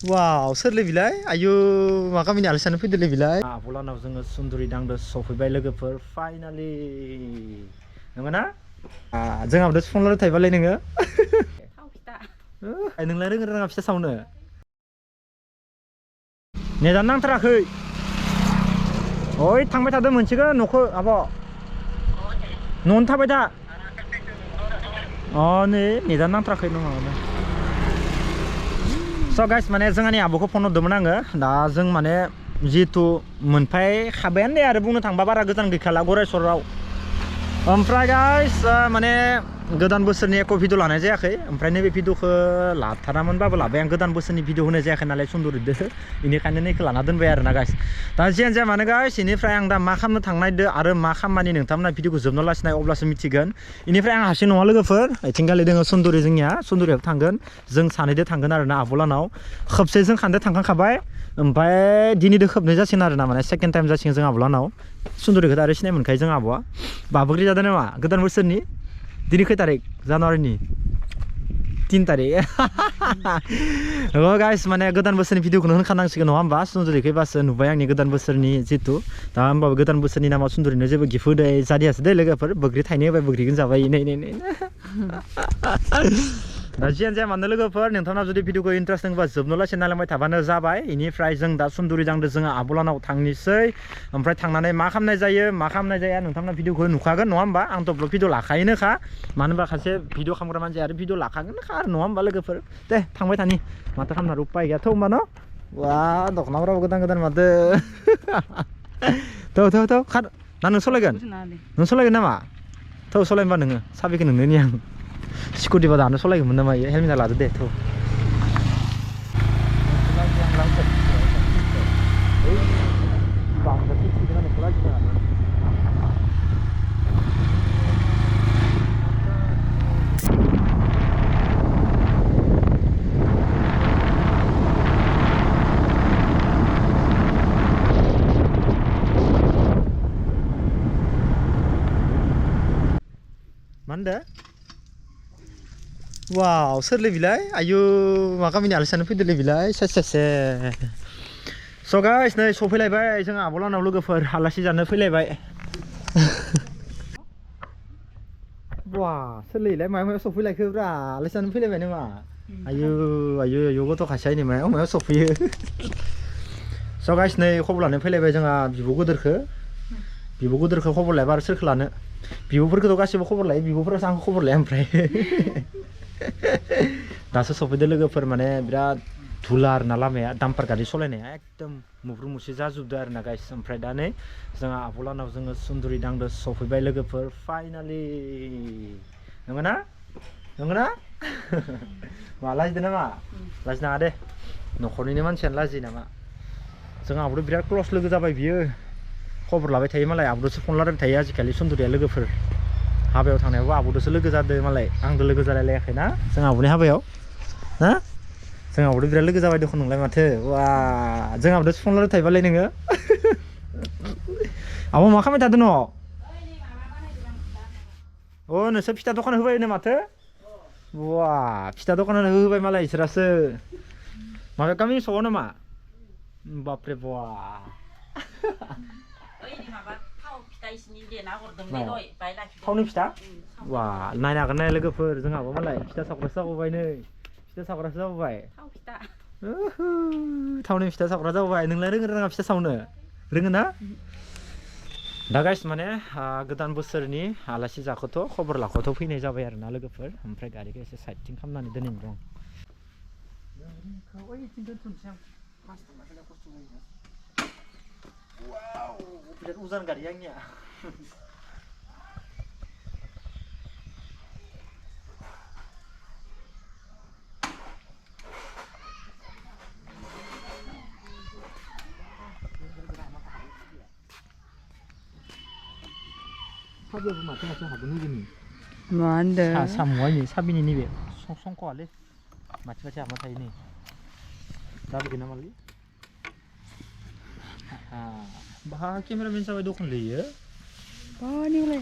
Wow, soरलै बिलाय आयु मा गामिनि आलासियानो फैदोलै बिलाय आबलानाव जोङो सुन्दुरि दांदो सफैबाय लोगोफोर फाइनालि नंगौना जोंहाबो फन थाइबालाय नोङो थाव फिथा नोंलाय रोङो रोङा फिथा सावनो नेटानो नांथाराखै ओइ थांबाय थादों मोनसेखौ न'खौ आब' न'आवनो थाबाय था नै नेटानो नांथाराखै नङानो स' गाइस माने जोंहानि आब'खौ फन हरदोंमोन आङो दा जों माने जिहेथु मोनफैखाबायानो दे आरो बुंनो थांबा बारा गोजान गैखाला गरायसराव ओमफ्राय गाइस माने गोदान बोसोरनि एक भिडिअ लानाय जायाखै ओमफ्राय नैबे भिडिअखौ लाथारामोनबाबो लाबाय आं गोदान बोसोरनि भिडिअ होनाय जायाखै नालाय सुन्दुरिदो बेनिखायनो नैखौ लाना दोनबाय आरोना गाइस दा जियानो जाया मानो गाइस बेनिफ्राय आं दा मा खालामनो थांनायदो आरो मा खामानि नोंथांमोना भिडिअखौ जोबना लासिनाय अब्लासो मिथिगोन बेनिफ्राय आं हारसिं नङा लोगोफोर आथिंगालि दोङो सुन्दुरि जोंनिया सुन्दुरियाव थांगोन जों सानैदो थांगोन आरोना आब'लानाव खोबसे जों खानदो थांखांखाबाय ओमफ्राय दिनैदो खोबनै जासिगोन आरोना माने सेकेन्ड टाइम जासिगोन जों आब'लानाव सुन्दुरिखौ आरो सिनाय मोनखायो जों आब'आ बाबुग्रि जादों नामा गोदान बोसोरनि दिनै खै तारिख जानुवारिनि 3 तारिख गाइस माने गोदान बोसोरनि भिडिअखौनो होनखानांसिगोन नङा होमबा सुन्दुरिखैबासो नुबाय आंनि गोदान बोसोरनि जितु दा होमबाबो गोदान बोसोरनि नामाव सुन्दुरिनो जेबो गिफ्ट होदों जादियासो दे लोगोफोर बोग्रि थाइनै होबाय बोग्रिखौनो जाबाय नै दा जियानो जाया मानो लोगोफोर नोंथांना जुदि भिडिअखौ इन्टारेस्ट दंबा जोबनो लासे नायलांबाय थाबानो जाबाय बेनिफ्राय जों दा सुन्दुरि दांदो जोङो आब'लानाव थांनोसै ओमफ्राय थांनानै मा खालामनाय जायो मा खालामनाय जाया नोंथांना भिडिअखौ नुखागोन नङा होमबा आंथ' ब्लग भिडिअ लाखायोनोखा मानो होनबा खायसे भिडिअ खालामग्रा मानसि आरो भिडिअ लाखागोनखा आरो नङा होमबा लोगोफोर दे थांबाय थानि माथो खालामना उपाय गैयाथ' होमबा न' वा दख'नाफोराबो गोदान गोदान माथो थौ खार ना नों सलायगोन नों सलायगोन नामा थौ सलाय होनबा नोङो साबिखौ नोंनोनि आं स्कुटिबा दानो सलायगौमोन नामा इयो हेलमेटा लादो दे थौ Mana? Wow, soरलै बिलाय आयु मा गामिनि आलासियानो फैदोलै बिलाय से स' गाइस नै सफैलायबाय जों आब'लानाव लोगोफोर आलासि जानो फैलायबाय वा सोरलैलाय मायाव सफैलायखोब्रा आलासि जानो फैलायबाय नामा आयु गथ' खासेयानि मायाव सफैयो स' गाइस नै खबर लानो फैलायबाय जोंहा बिब' गोदोरखौ खबर लायबा आरो सोरखौ लानो बिब'फोरखौथ' गासिबो खबर लायो बिब'फोरासो आंखौ खबर लाया ओमफ्राय दासो सफैदो लोगोफोर माने बिराद धुला आरोना लामाया दाम्पार गारि सालायनाया एकदम मुब्रु मुसे जाजोबदो आरोना गाइस ओमफ्राय दा नै जोंहा आब'लानाव जोङो सुन्दुरि दांदो सफैबाय लोगोफोर फाइनालि नंगौना मा लाजिदो नामा लाजिनाङा दे न'खरनिनो मानसियानो लाजियो नामा जों आब'दो बिराद क्लस लोगो जाबाय बियो खबर लाबाय थायो मालाय आब'दोसो फन लारायबाय थायो आजिखालि सुन्दुरिया लोगोफोर हाबायाव थांनायावबो आब'दोसो लोगो जादों मालाय आंदो लोगो जालायलायाखैना जों आब'नि हाबायाव ना जों आब'दो बिराद लोगो जाबाय दखन नोंलाय माथो वा जों आब'दोसो फन लारायबाय थायोबालाय नोङो आब' मा खालामबाय थादों न' नोंसोर फिथा दखान होबायनो माथो वा फिथा दखान होबाय मालाय इसोरासो माबा गामिनि सगाव नामा बापरे बा थावनि फिथा वा नायनो हागोन नाय लोगोफोर जोंहाबो मालाय फिथा सावग्रासो जाबावबाय नै फिथा सावग्रासो जाबावबाय थावनि फिथा सावग्रा जाबावबाय नोंलाय रोङा फिथा सावनो रोङो ना दा गाइस माने गोदान बोसोरनि आलासि जाखोथ' खबर लाखोथ' फैनाय जाबाय आरोना लोगोफोर ओमफ्राय गारिखौ एसे साइडथिं खालामनानै दोनैनो दं wow biar urusan garyangnya 사비하고 마찬가지 하고 누구니 뭐한데 사무아니 사비니 니베 송송코알레 마찬가지 아마 타이니 나도 그나 말리 bah cameraman sampai dukun le ya ini boleh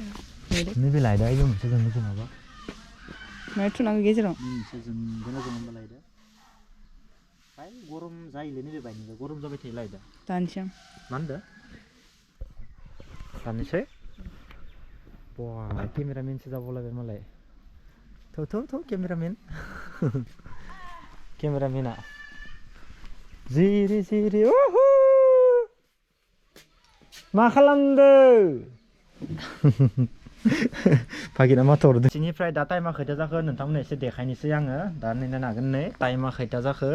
ini be laida ayo season itu apa मैं तो ना गेज रहा season gana gana laida pai गरम जायोलै नैबे बायनिफ्राय गरम जाबाय थायो लाइटआ दानसै आं मा होनदो दाननोसै बा केमेरामेनसो जाबावलायबाय मालाय थौ केमेरामेन केमेरामेना जिरि जिरि उहु मा खालामदों भागिना माथो हरदों बिनिफ्राय दा टाइमा खैथा जाखो नोंथांमोननो एसे देखायनोसै आङो दा नायनो हागोन नै टाइमा खैथा जाखो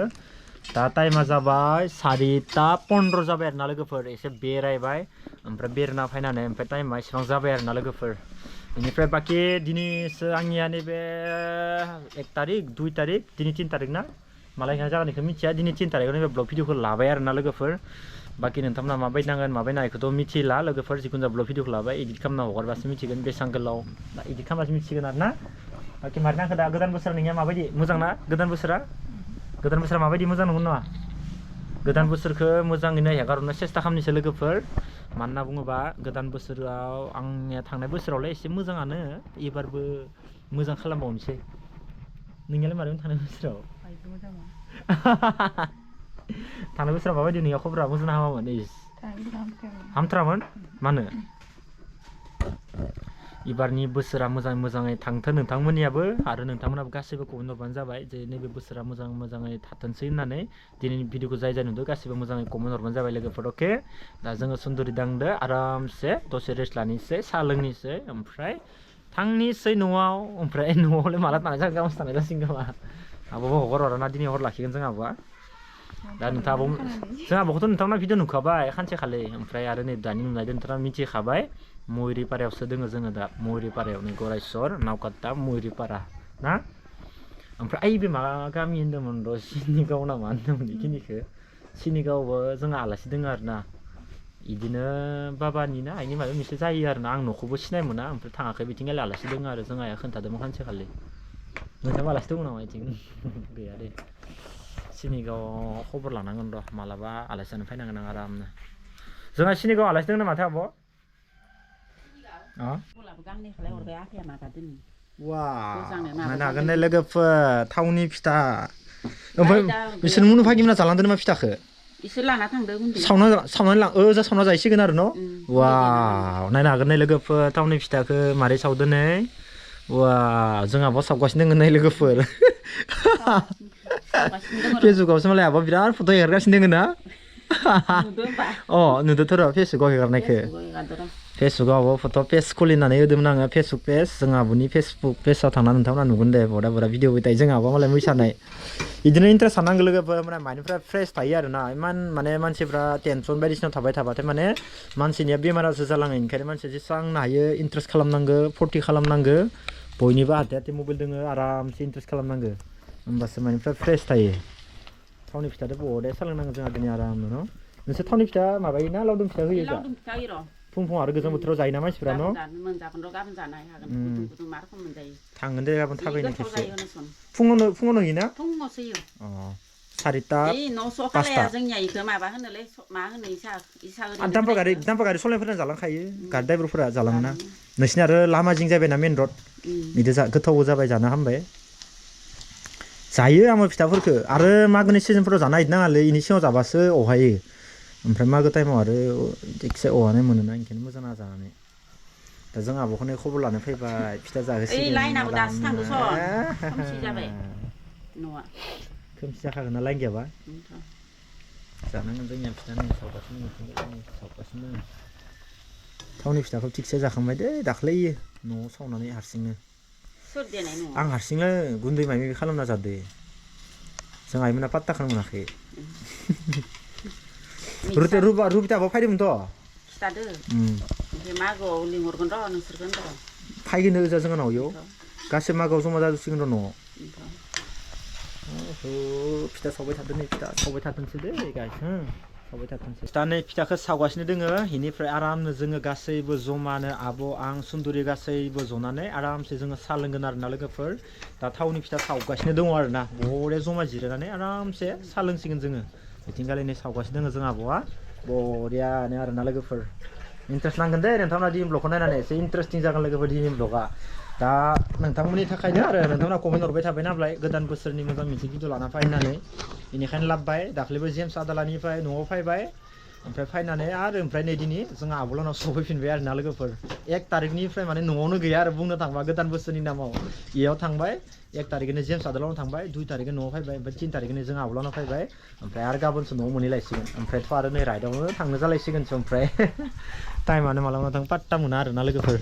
दा टाइमा जाबाय 4:15 जाबाय आरोना लोगोफोर एसे बेरायबाय ओमफ्राय बेरायना फैनानै ओमफ्राय टाइमा एसेबां जाबाय आरोना लोगोफोर बेनिफ्राय बाखि दिनैसो आंनिया नैबे 1 तारिख 2 तारिख दिनै 3 तारिख ना मालाय जागोन बेखौ मिथिया दिनै 3 तारिखआव नैबे ब्लग भिडिअखौ लाबाय आरोना लोगोफोर बाखि नोंथांमोना माबायदि नांगोन माबायदि नायखौथ' मिथिला लोगोफोर जिखुनु ब्लग भिडिअखौ लाबाय एडिट खालामना हगारबासो मिथिगोन बेसेबां गोलाव दा एडिट खालामबासो मिथिगोन आरोना बाखि मारै नांखो दा गोदान बोसोर नोंनिया माबायदि मोजां ना गोदान बोसोरा माबायदि मोजां नंगौ नङा गोदान बोसोरखौ मोजाङैनो हेगारहरनो सेस्था खालामनोसै लोगोफोर मानो होनना बुङोबा गोदान बोसोराव आंनिया थांनाय बोसोरावलाय एसे मोजाङानो एबारबो मोजां खालामबावनोसै नोंनियालाय मारैमोन थांनाय बोसोराव थांनाय बोसोराव माबायदि नोंनिया खबरा मोजां ना हामामोन हामथारामोन मानो एबारनि बोसोरा मोजाङै थांथों नोंथांमोननियाबो आरो नोंथांमोनाबो गासैबो कमेन्ट हरबानो जाबाय जे नैबे बोसोरा मोजाङै थाथोंसै होननानै दिनैनि भिडिअखौ जाय नुदों गासैबो मोजाङै कमेन्ट हरबानो जाबाय लोगोफोर अके दा जोङो सुन्दुरि दांदो आरामसे दसे रेस्ट लानोसै साहा लोंनोसै ओमफ्राय थांनोसै न'आव ओमफ्राय न'आवलाय माला थानाय जागोन गाबोनसो थानाय जासिगोन खोमा आब'बो हगार ना दिनै हर लाखिगोन जों आब'आ दा नोंथाङा जों आब'खौथ' नोंथांमोना भिडिअ नुखाबाय सानसे खालि ओमफ्राय आरो नै दानि नुनायदों नोंथाङा मिथिखाबाय मयुरिपारायावसो दोङो जोङो दा मयुरिपारायाव नै गरायसर नावकाटा मयुरिपारा ना ओमफ्राय ओइ बे मा गामि होन्दोंमोन र' सिनिगाव नामा होन्दोंमोन बेखिनिखौ सिनिगावबो जोंहा आलासि दङ आरोना बिदिनो बाबानि ना आइनि माबा मोनसे जायो आरोना आं न'खौबो सिनाय मोना ओमफ्राय थाङाखै बिथिंगालि आलासि दङ आरो जों आइया खोन्थादोंमोन सानसे खालि नोंथाङा आलासि दङ नामा बिथिं गैया दे सिनिगावआव खबर लानांगोन र' मालाबा आलासि जानो फैनांगोन आं आरामनो जोंहा सिनिगावआव आलासि दङ माथो आब' नायनो हागोन दे लोगोफोर थावनि फिथा ओमफ्राय बिसोर मुनु भागिमोना जालांदों नामा फिथाखौ इसोर लाना थांदों गुन्दै सावनानै सावना जाहैसिगोन आरो न' वाव नायनो हागोन नै लोगोफोर थावनि फिथाखौ मारै सावदों नै वाव जोंहाबो सावगासिनो दङ नै लोगोफोर फेसबुकआवसो मालाय आब'आ बिराद फट' हेगारगासिनो दङ ना अ नुदोंथ' र' फेसबुकआव हेगारनायखौ फेसबुकआव आब'आ फट' पेज खुलिनानै होदोंमोन आङो फेसबुक पेज जों आब'नि फेसबुक पेजाव थांनानै नोंथांमोना नुगोन दे बरा भिडिअ होबाय जों आब'आ मालाय मोसानाय बिदिनो इन्टारेस्ट थानांगौ लोगोफोर माने माइन्दफ्रा फ्रेस थायो आरोना इमान माने मानसिफ्रा टेनसन बायदिसिना थाबाय थाबाथाय माने मानसिनिया बेमारासो जालाङो ओंखायनो मानसिया जेसेबां हायो इन्टारेस्ट खालामनांगौ फुरथि खालामनांगौ बयनिबो हाथे मबाइल दोङो आरामसे इन्टारेस्ट खालामनांगौ होमबासो माइन्दफ्रा फ्रेस थायो थावनि फिथाजों बहदे सोलोंनांगौ जोंहा दिनै आरामनो न' नोंसोर थावनि फिथा माबायो ना लावदुम फिथा होयो जा फुं आरो गोजां बोथोराव जायोना मानसिफ्रा न' थांगोन दे गाबोन थाबायनो खेबसे फुङावनो होयोना अ 4टा 5टा दामफा गारि सलायफोरना जालांखायो गारि ड्राइभारफोरा जालाङोना नोंसिना आरो लामा जिं जाबायना मेन रड बिदि गोथावबो जाबाय जानो हामबाय जायो आङो फिथाफोरखौ आरो मागोनि सिजनफोराव जानो नागिरनाङालै इनि सिगाङाव जाबासो अहायो ओमफ्राय मागो टाइमाव आरो थिगसे अहानाय मोनोना ओंखायनो मोजां ना जानानै दा जों आब'खौनो खबर लानो फैबाय फिथा जाहोसिगोन खोमसि जाखागोन ना लाइन गैयाबा जानांगोन जोंनिया फिथा नै सावगासिनो थावनि फिथाखौ थिगसे जाखांबाय दे दाख्लैयो न'आव सावनानै हारसिंनो आं हारसिंनो गुन्दै माबा माबि खालामना जादो जों आइमोना पात्ताखौनो मोनाखै रुबिथाबो फैदोंमोनथ' फैगोन ओजा जोंनाव इयाव गासै मागोआव जमा जाजोबसिगोन र' न'आव फिथा सावबाय थादों नै फिथा सावबाय थाथोंसै दे गाइस सावबाय थाथोंसै दा नै फिथाखौ सावगासिनो दोङो बेनिफ्राय आरामनो जोङो गासैबो जमानो आब' आं सुन्दुरि गासैबो जनानै आरामसे जोङो साहा लोंगोन आरोना लोगोफोर दा थावनि फिथा सावगासिनो दङ आरोना बरिया जमा जिरायनानै आरामसे साहा लोंसिगोन जोङो बिथिंगालिनि सावगासिनो दोङो जों आब'आ बरियानो आरोना लोगोफोर इन्टारेस्ट नांगोन दे नोंथांमोना दिनै ब्लगखौ नायनानै एसे इन्टारेस्टिं जागोन लोगोफोर दिनै ब्लगा दा नोंथांमोननि थाखायनो आरो नोंथांमोना कमेन्ट हरबाय थाबाय नालाय गोदान बोसोरनि मोजां मोनसे भिडिअ लाना फै होननानै बेनिखायनो लाबबाय दाख्लैबो जेम्स आदालानिफ्राय न'आव फैबाय ओमफ्राय फैनानै आरो ओमफ्राय नै दिनै जोंहा आब'लानाव सफैफिनबाय आरो ना लोगोफोर 1 तारिखनिफ्राय माने न'आवनो गैया आरो बुंनो थांबा गोदान बोसोरनि नामाव इयाव थांबाय 1 तारिखनो जेम्स आदालानाव थांबाय 2 तारिखनो न'आव फैबाय ओमफ्राय 3 तारिखनो जों आब'लानाव फैबाय ओमफ्राय आरो गाबोनसो न'आव मोनहैलायसिगोन ओमफ्रायथ' आरो नै राइडआवनो थांनो जालायसिगोनसो ओमफ्राय टाइमानो मालाबा थां पात्ता मोना आरो ना लोगोफोर